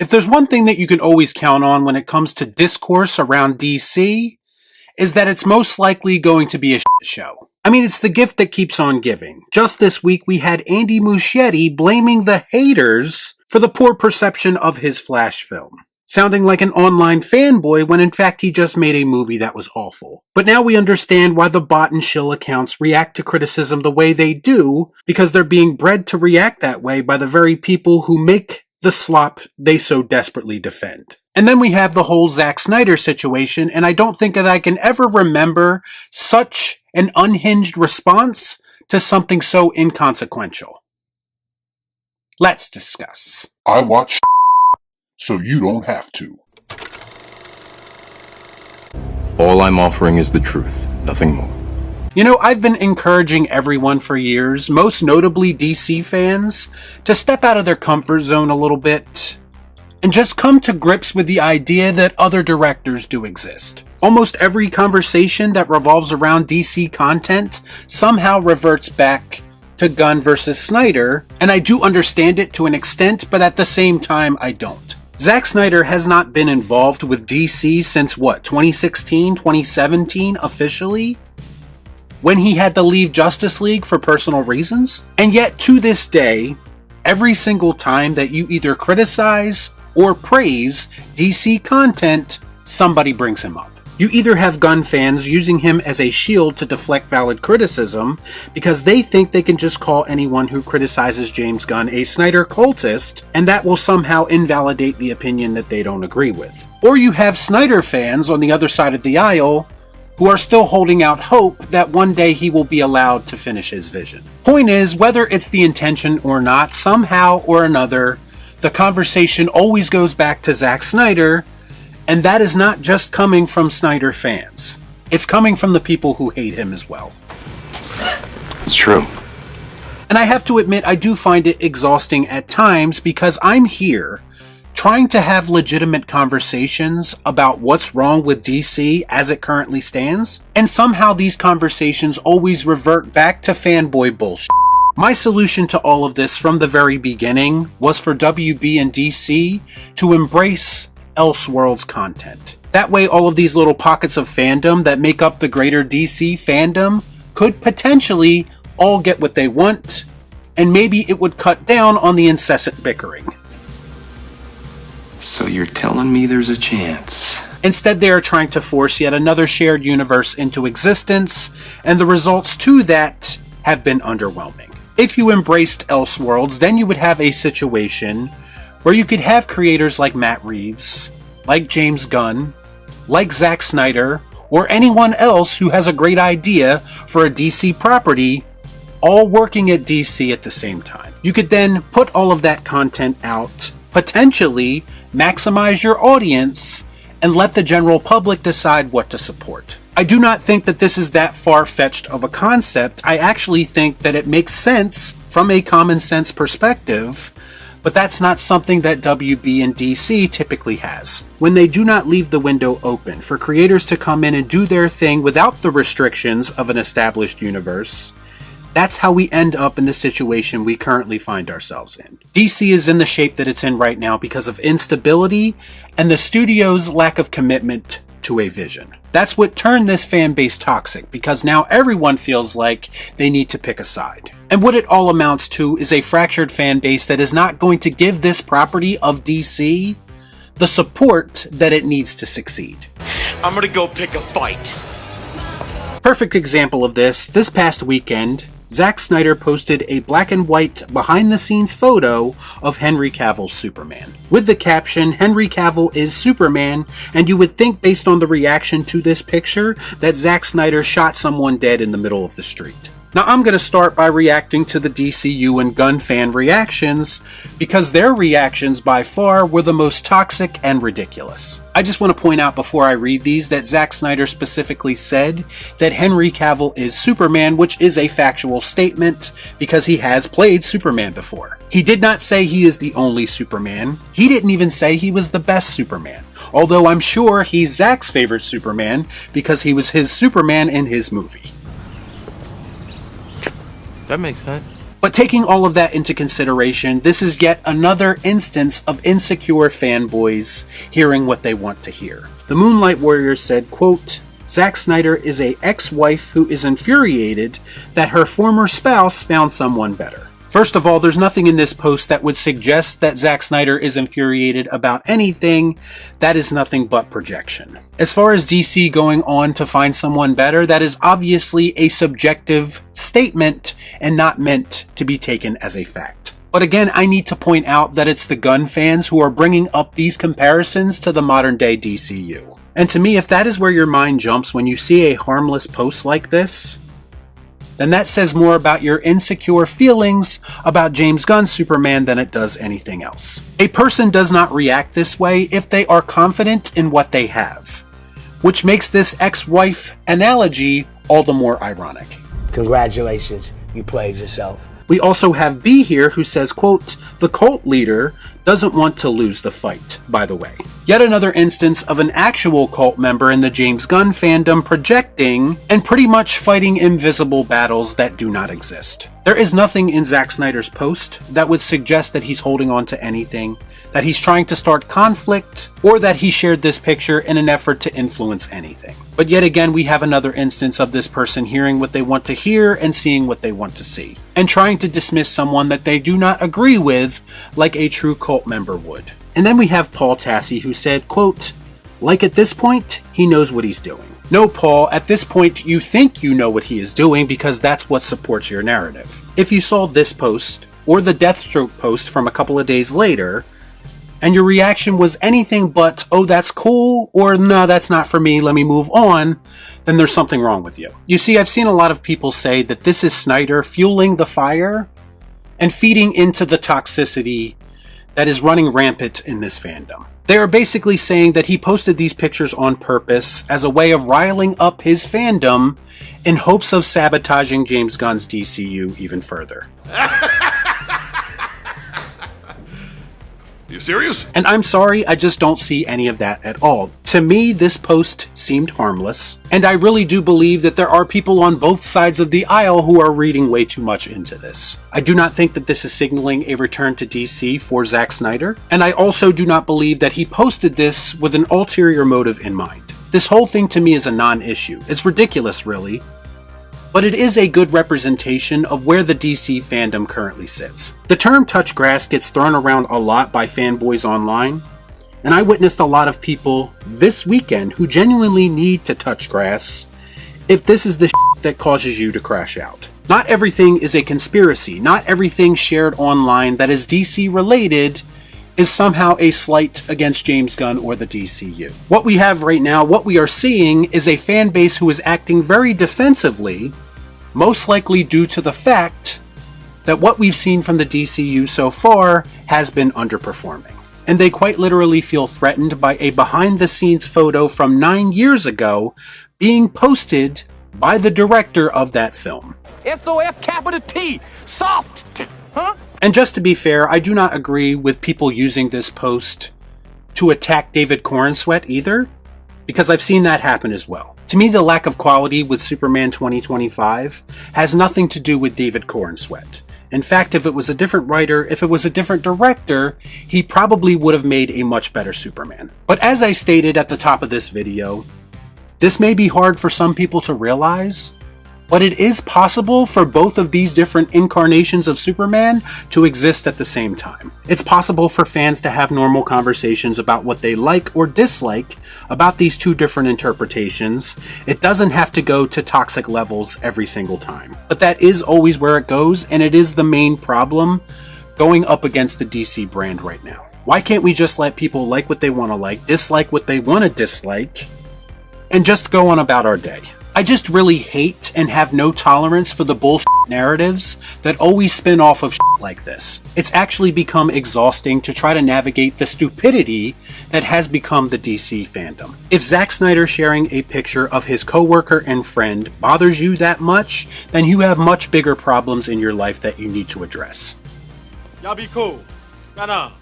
If there's one thing that you can always count on when it comes to discourse around DC, is that it's most likely going to be a shit show. I mean, it's the gift that keeps on giving. Just this week, we had Andy Muschietti blaming the haters for the poor perception of his Flash film, sounding like an online fanboy when in fact he just made a movie that was awful. But now we understand why the bot and shill accounts react to criticism the way they do, because they're being bred to react that way by the very people who make the slop they so desperately defend. And then we have the whole Zack Snyder situation, and I don't think that I can ever remember such an unhinged response to something so inconsequential. Let's discuss. I watch so you don't have to. All I'm offering is the truth, nothing more. You know, I've been encouraging everyone for years, most notably DC fans, to step out of their comfort zone a little bit and just come to grips with the idea that other directors do exist. Almost every conversation that revolves around DC content somehow reverts back to Gunn versus Snyder, and I do understand it to an extent, but at the same time, I don't. Zack Snyder has not been involved with DC since 2016, 2017 officially? When he had to leave Justice League for personal reasons? And yet, to this day, every single time that you either criticize or praise DC content, somebody brings him up. You either have Gunn fans using him as a shield to deflect valid criticism because they think they can just call anyone who criticizes James Gunn a Snyder cultist, and that will somehow invalidate the opinion that they don't agree with. Or you have Snyder fans on the other side of the aisle who are still holding out hope that one day he will be allowed to finish his vision. Point is, whether it's the intention or not, somehow or another, the conversation always goes back to Zack Snyder, and that is not just coming from Snyder fans. It's coming from the people who hate him as well. It's true. And I have to admit, I do find it exhausting at times because I'm here trying to have legitimate conversations about what's wrong with DC as it currently stands, and somehow these conversations always revert back to fanboy bullshit. My solution to all of this from the very beginning was for WB and DC to embrace Elseworlds content. That way all of these little pockets of fandom that make up the greater DC fandom could potentially all get what they want, and maybe it would cut down on the incessant bickering. So you're telling me there's a chance? Instead, they are trying to force yet another shared universe into existence, and the results to that have been underwhelming. If you embraced Elseworlds, then you would have a situation where you could have creators like Matt Reeves, like James Gunn, like Zack Snyder, or anyone else who has a great idea for a DC property, all working at DC at the same time. You could then put all of that content out, potentially maximize your audience, and let the general public decide what to support. I do not think that this is that far-fetched of a concept. I actually think that it makes sense from a common sense perspective, but that's not something that WB and DC typically has. When they do not leave the window open for creators to come in and do their thing without the restrictions of an established universe, that's how we end up in the situation we currently find ourselves in. DC is in the shape that it's in right now because of instability and the studio's lack of commitment to a vision. That's what turned this fan base toxic, because now everyone feels like they need to pick a side. And what it all amounts to is a fractured fan base that is not going to give this property of DC the support that it needs to succeed. I'm gonna go pick a fight. Perfect example of this past weekend, Zack Snyder posted a black and white behind-the-scenes photo of Henry Cavill's Superman. With the caption, "Henry Cavill is Superman," and you would think based on the reaction to this picture that Zack Snyder shot someone dead in the middle of the street. Now I'm going to start by reacting to the DCU and Gunn fan reactions, because their reactions by far were the most toxic and ridiculous. I just want to point out before I read these that Zack Snyder specifically said that Henry Cavill is Superman, which is a factual statement because he has played Superman before. He did not say he is the only Superman. He didn't even say he was the best Superman, although I'm sure he's Zack's favorite Superman because he was his Superman in his movie. That makes sense. But taking all of that into consideration, this is yet another instance of insecure fanboys hearing what they want to hear. The Moonlight Warrior said, quote, Zack Snyder is a ex-wife who is infuriated that her former spouse found someone better. First of all, there's nothing in this post that would suggest that Zack Snyder is infuriated about anything. That is nothing but projection. As far as DC going on to find someone better, that is obviously a subjective statement and not meant to be taken as a fact. But again, I need to point out that it's the Gunn fans who are bringing up these comparisons to the modern day DCU. And to me, if that is where your mind jumps when you see a harmless post like this, then that says more about your insecure feelings about James Gunn's Superman than it does anything else. A person does not react this way if they are confident in what they have, which makes this ex-wife analogy all the more ironic. Congratulations, you played yourself. We also have B here who says, quote, the cult leader doesn't want to lose the fight, by the way. Yet another instance of an actual cult member in the James Gunn fandom projecting and pretty much fighting invisible battles that do not exist. There is nothing in Zack Snyder's post that would suggest that he's holding on to anything, that he's trying to start conflict, or that he shared this picture in an effort to influence anything. But yet again, we have another instance of this person hearing what they want to hear and seeing what they want to see, and trying to dismiss someone that they do not agree with like a true cult member would. And then we have Paul Tassi who said, quote, like at this point, he knows what he's doing. No, Paul, at this point you think you know what he is doing because that's what supports your narrative. If you saw this post, or the Deathstroke post from a couple of days later, and your reaction was anything but, oh, that's cool, or no, that's not for me, let me move on, then there's something wrong with you. You see, I've seen a lot of people say that this is Snyder fueling the fire and feeding into the toxicity that is running rampant in this fandom. They are basically saying that he posted these pictures on purpose as a way of riling up his fandom in hopes of sabotaging James Gunn's DCU even further. You serious? And I'm sorry, I just don't see any of that at all. To me, this post seemed harmless, and I really do believe that there are people on both sides of the aisle who are reading way too much into this. I do not think that this is signaling a return to DC for Zack Snyder, and I also do not believe that he posted this with an ulterior motive in mind. This whole thing to me is a non-issue. It's ridiculous, really. But it is a good representation of where the DC fandom currently sits. The term touch grass gets thrown around a lot by fanboys online, and I witnessed a lot of people this weekend who genuinely need to touch grass if this is the shit that causes you to crash out. Not everything is a conspiracy. Not everything shared online that is DC related is somehow a slight against James Gunn or the DCU. What we have right now, what we are seeing, is a fan base who is acting very defensively, most likely due to the fact that what we've seen from the DCU so far has been underperforming. And they quite literally feel threatened by a behind-the-scenes photo from 9 years ago being posted by the director of that film. S-O-F-capital-T, soft, huh? And just to be fair, I do not agree with people using this post to attack David Corenswet either, because I've seen that happen as well. To me, the lack of quality with Superman 2025 has nothing to do with David Corenswet. In fact, if it was a different writer, if it was a different director, he probably would have made a much better Superman. But as I stated at the top of this video, this may be hard for some people to realize, but it is possible for both of these different incarnations of Superman to exist at the same time. It's possible for fans to have normal conversations about what they like or dislike about these two different interpretations. It doesn't have to go to toxic levels every single time. But that is always where it goes, and it is the main problem going up against the DC brand right now. Why can't we just let people like what they want to like, dislike what they want to dislike, and just go on about our day? I just really hate and have no tolerance for the bullshit narratives that always spin off of shit like this. It's actually become exhausting to try to navigate the stupidity that has become the DC fandom. If Zack Snyder sharing a picture of his coworker and friend bothers you that much, then you have much bigger problems in your life that you need to address. Y'all be cool. Nah.